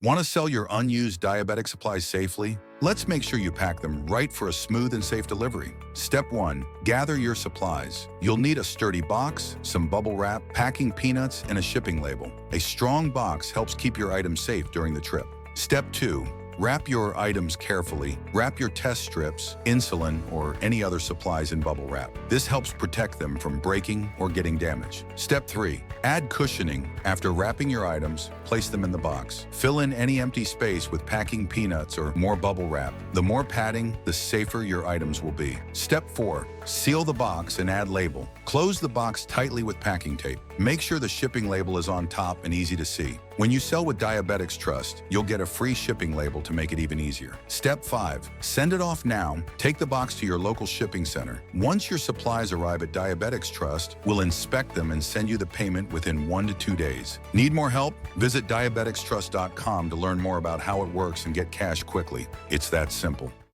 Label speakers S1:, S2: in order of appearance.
S1: Want to sell your unused diabetic supplies safely? Let's make sure you pack them right for a smooth and safe delivery. Step 1. Gather your supplies. You'll need a sturdy box, some bubble wrap, packing peanuts, and a shipping label. A strong box helps keep your items safe during the trip. Step 2. Wrap your items carefully. Wrap your test strips, insulin, or any other supplies in bubble wrap. This helps protect them from breaking or getting damaged. Step 3. Add cushioning. After wrapping your items, place them in the box. Fill in any empty space with packing peanuts or more bubble wrap. The more padding, the safer your items will be. Step 4. Seal the box and add label. Close the box tightly with packing tape. Make sure the shipping label is on top and easy to see. When you sell with Diabetics Trust, you'll get a free shipping label to make it even easier. Step 5. Send it off now. Take the box to your local shipping center. Once your supplies arrive at Diabetics Trust, we'll inspect them and send you the payment within 1 to 2 days. Need more help? Visit diabeticstrust.com to learn more about how it works and get cash quickly. It's that simple.